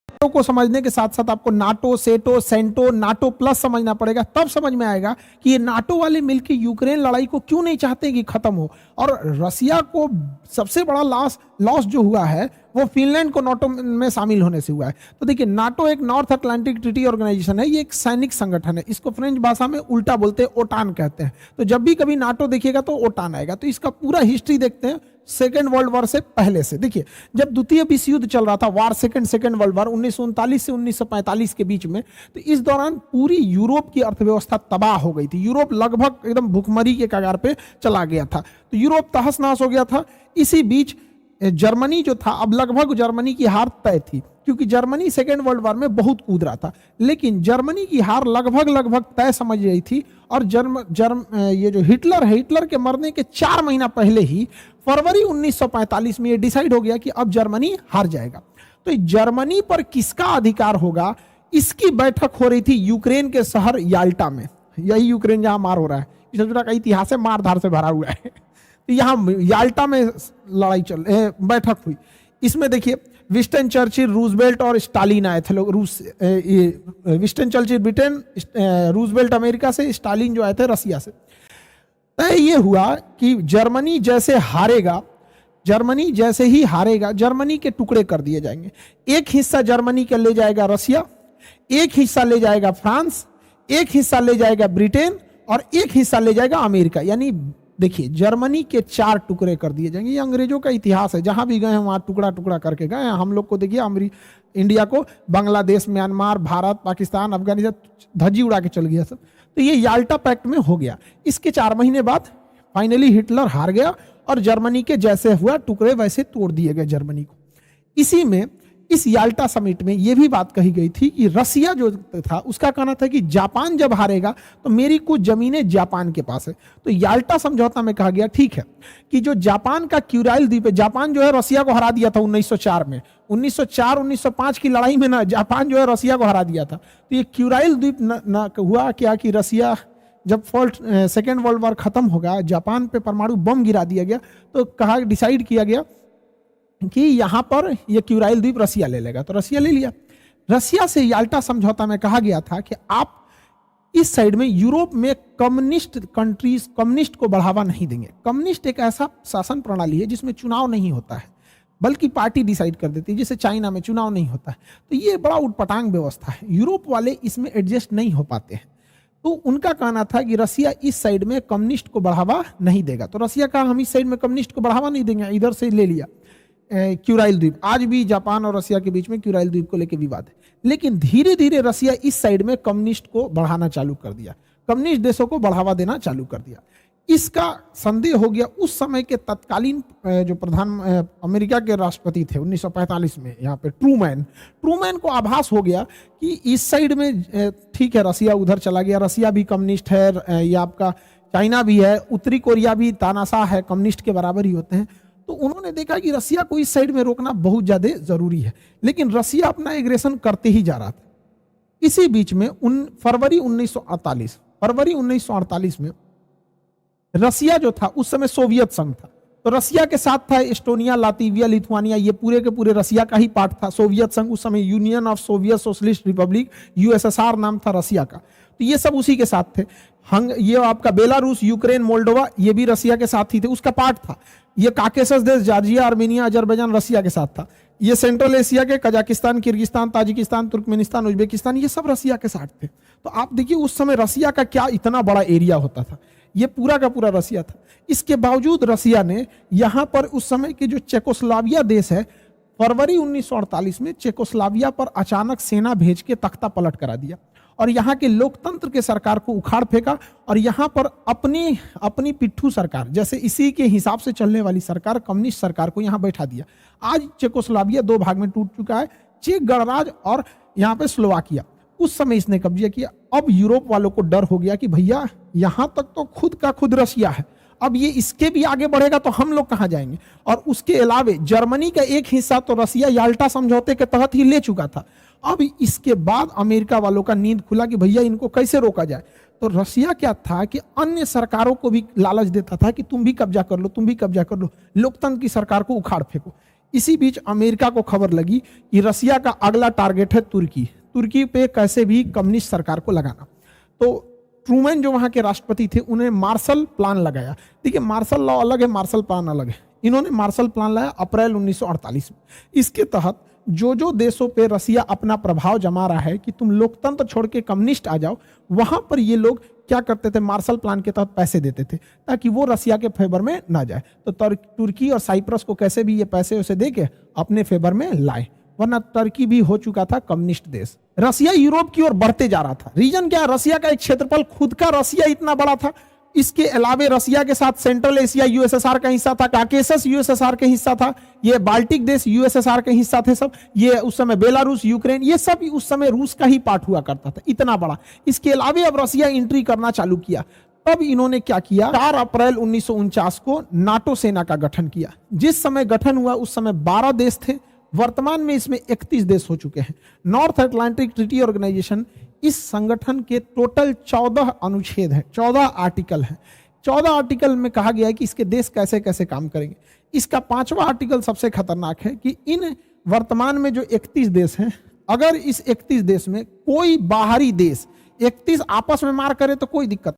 NATO को समझने के साथ साथ आपको नाटो, सेटो, सेंटो, नाटो प्लस समझना पड़ेगा, तब समझ में आएगा कि ये नाटो वाले मिलकर यूक्रेन लड़ाई को क्यों नहीं चाहते कि खत्म हो। और रसिया को सबसे बड़ा लॉस जो हुआ है वो फिनलैंड को नाटो में शामिल होने से हुआ है। तो देखिए, नाटो एक नॉर्थ अटलांटिक ट्रीटी ऑर्गेनाइजेशन है, ये एक सैनिक संगठन है। इसको फ्रेंच भाषा में उल्टा बोलते हैं, ओटान कहते हैं। तो जब भी कभी नाटो देखिएगा तो ओटान आएगा। तो इसका पूरा हिस्ट्री देखते हैं सेकेंड वर्ल्ड वॉर से पहले से। देखिए, जब द्वितीय विश्व युद्ध चल रहा था, वार सेकेंड वर्ल्ड वॉर 1939 से 1945 के बीच में, तो इस दौरान पूरी यूरोप की अर्थव्यवस्था तबाह हो गई थी। यूरोप लगभग एकदम भुखमरी के कगार पे चला गया था। तो यूरोप तहस नहस हो गया था। इसी बीच जर्मनी जो था, अब लगभग जर्मनी की हार तय थी, क्योंकि जर्मनी सेकेंड वर्ल्ड वॉर में बहुत कूद रहा था। लेकिन जर्मनी की हार लगभग तय समझ रही थी। और ये जो हिटलर है, हिटलर के मरने के 4 महीना पहले ही फरवरी 1945 में ये डिसाइड हो गया कि अब जर्मनी हार जाएगा। तो जर्मनी पर किसका अधिकार होगा, इसकी बैठक हो रही थी यूक्रेन के शहर याल्टा में। यही यूक्रेन जहां मार हो रहा है, का इतिहास है, मार धार से भरा हुआ है। तो यहाँ याल्टा में बैठक हुई। इसमें देखिए, विस्टन चर्चिल, रूजवेल्ट और स्टालिन आए थे लोग। Winston Churchill Britain, Roosevelt America से, स्टालिन जो आए थे रसिया से। तय ये हुआ कि जर्मनी जैसे ही हारेगा, जर्मनी के टुकड़े कर दिए जाएंगे। एक हिस्सा जर्मनी का ले जाएगा रसिया, एक हिस्सा ले जाएगा फ्रांस, एक हिस्सा ले जाएगा ब्रिटेन और एक हिस्सा ले जाएगा अमेरिका। यानी देखिए, जर्मनी के 4 टुकड़े कर दिए जाएंगे। ये अंग्रेजों का इतिहास है, जहां भी गए हैं वहां टुकड़ा टुकड़ा करके गए हैं। हम लोग को देखिए, इंडिया को बांग्लादेश, म्यांमार, भारत, पाकिस्तान, अफगानिस्तान धज्जी उड़ा के चल गया सब। तो ये याल्टा पैक्ट में हो गया। इसके 4 महीने बाद फाइनली हिटलर हार गया और जर्मनी के जैसे हुआ टुकड़े वैसे तोड़ दिए गए जर्मनी को। इसी में, इस याल्टा समिट में यह भी बात कही गई थी कि रसिया जो था उसका कहना था कि जापान जब हारेगा तो मेरी कुछ जमीनें जापान के पास है। तो याल्टा समझौता में कहा गया ठीक है कि जो जापान का क्यूराइल द्वीप है, जापान जो है रसिया को हरा दिया था 1904 में। 1904-1905 की लड़ाई में ना जापान जो है रसिया को हरा दिया था। तो ये क्यूराइल द्वीप न हुआ क्या कि रसिया जब सेकेंड वर्ल्ड वॉर खत्म होगा, जापान पे परमाणु बम गिरा दिया गया, तो डिसाइड किया गया कि यहां पर यह क्यूराइल द्वीप रसिया ले लेगा। तो रसिया ले लिया। रसिया से याल्टा समझौता में कहा गया था कि आप इस साइड में यूरोप में कम्युनिस्ट को बढ़ावा नहीं देंगे। कम्युनिस्ट एक ऐसा शासन प्रणाली है जिसमें चुनाव नहीं होता है, बल्कि पार्टी डिसाइड कर देती है। जैसे चाइना में चुनाव नहीं होता है। तो ये बड़ा उटपटांग व्यवस्था है, यूरोप वाले इसमें एडजस्ट नहीं हो पाते हैं। तो उनका कहना था कि रसिया इस साइड में कम्युनिस्ट को बढ़ावा नहीं देगा। तो रसिया कहा हम इस साइड में कम्युनिस्ट को बढ़ावा नहीं देंगे, इधर से ले लिया क्यूराइल द्वीप। आज भी जापान और रसिया के बीच में क्यूराइल द्वीप को लेकर विवाद है। लेकिन धीरे धीरे रसिया इस साइड में कम्युनिस्ट को बढ़ाना चालू कर दिया, कम्युनिस्ट देशों को बढ़ावा देना चालू कर दिया। इसका संदेह हो गया उस समय के तत्कालीन जो अमेरिका के राष्ट्रपति थे 1945 में, यहाँ पे ट्रूमैन को आभास हो गया कि इस साइड में ठीक है, रसिया उधर चला गया, रसिया भी कम्युनिस्ट है, ये आपका चाइना भी है, उत्तरी कोरिया भी तानाशाह है, कम्युनिस्ट के बराबर ही होते हैं। तो उन्होंने देखा कि रसिया को इस साइड में रोकना बहुत ज्यादा जरूरी है। लेकिन रसिया अपना एग्रेशन करते ही जा रहा था। इसी बीच में फरवरी 1948 में रसिया जो था उस समय सोवियत संघ था। तो रसिया के साथ था एस्टोनिया, लातविया, लिथुआनिया, ये पूरे के पूरे रसिया का ही पार्ट था। सोवियत संघ उस समय union of Soviet socialist Republic, USSR नाम था रसिया का। तो ये सब उसी के साथ थे। ये आपका बेलारूस, यूक्रेन, मोल्डोवा, ये भी रसिया के साथ ही थे, उसका पार्ट था। ये काकेशस देश, जॉर्जिया, आर्मेनिया, अजरबैजान रसिया के साथ था। ये सेंट्रल एशिया के Kazakhstan, Kyrgyzstan, Tajikistan, Turkmenistan, Uzbekistan, ये सब रसिया के साथ थे। तो आप देखिए उस समय रसिया का क्या इतना बड़ा एरिया होता था, ये पूरा का पूरा रसिया था। इसके बावजूद रसिया ने यहां पर उस समय के जो चेकोस्लाविया देश है, फरवरी 1948 में चेकोस्लाविया पर अचानक सेना भेज के तख्ता पलट करा दिया और यहाँ के लोकतंत्र के सरकार को उखाड़ फेंका और यहाँ पर अपनी पिट्ठू सरकार, जैसे इसी के हिसाब से चलने वाली सरकार, कम्युनिस्ट सरकार को यहाँ बैठा दिया। आज चेकोस्लाविया 2 भाग में टूट चुका है, चेक गणराज्य और यहाँ पे स्लोवाकिया। उस समय इसने कब्जा किया। अब यूरोप वालों को डर हो गया कि भैया यहां तक तो खुद का खुद रसिया है, अब ये इसके भी आगे बढ़ेगा तो हम लोग कहां जाएंगे। और उसके अलावे जर्मनी का एक हिस्सा तो रसिया याल्टा समझौते के तहत ही ले चुका था। अब इसके बाद अमेरिका वालों का नींद खुला कि भैया इनको कैसे रोका जाए। तो रसिया क्या था कि अन्य सरकारों को भी लालच देता था कि तुम भी कब्जा कर लो, तुम भी कब्जा कर लो, लोकतंत्र की सरकार को उखाड़ फेंको। इसी बीच अमेरिका को खबर लगी कि रसिया का अगला टारगेट है तुर्की, तुर्की पे कैसे भी कम्युनिस्ट सरकार को लगाना। तो ट्रूमैन जो वहां के राष्ट्रपति थे, उन्हें मार्शल प्लान लगाया। देखिए, मार्शल लॉ अलग है, मार्शल प्लान अलग है। इन्होंने मार्शल प्लान लाया अप्रैल 1948 में। इसके तहत जो देशों पे रसिया अपना प्रभाव जमा रहा है कि तुम लोकतंत्र छोड़ के कम्युनिस्ट आ जाओ, वहां पर ये लोग क्या करते थे, मार्शल प्लान के तहत पैसे देते थे ताकि वो रसिया के फेवर में ना जाए। तो तुर्की और साइप्रस को कैसे भी ये पैसे उसे दे के अपने फेवर में लाए, वरना तुर्की भी हो चुका था कम्युनिस्ट देश। रसिया यूरोप की ओर बढ़ते जा रहा था। रीजन क्या है, रसिया का एक क्षेत्रफल, खुद का रसिया इतना बड़ा था, इसके अलावे रसिया के साथ सेंट्रल एशिया यूएसएसआर का हिस्सा था, काकेसस यूएसएसआर का हिस्सा था, ये बाल्टिक देश यूएसएसआर के हिस्सा थे सब, ये उस समय बेलारूस, यूक्रेन, ये सब उस समय रूस का ही पार्ट हुआ करता था, इतना बड़ा। इसके अलावे अब रसिया एंट्री करना चालू किया। तब इन्होंने क्या किया, 4 अप्रैल 1949 को नाटो सेना का गठन किया। जिस समय गठन हुआ उस समय 12 देश थे, वर्तमान में इसमें 31 देश हो चुके हैं। नॉर्थ अटलांटिक ट्रीटी ऑर्गेनाइजेशन, इस संगठन के टोटल 14 अनुच्छेद हैं, 14 आर्टिकल हैं। 14 आर्टिकल में कहा गया है कि इसके देश कैसे कैसे काम करेंगे। इसका 5वां आर्टिकल सबसे खतरनाक है कि इन वर्तमान में जो 31 देश हैं, अगर इस 31 देश में कोई बाहरी देश 31 आपस में मार करे तो कोई दिक्कत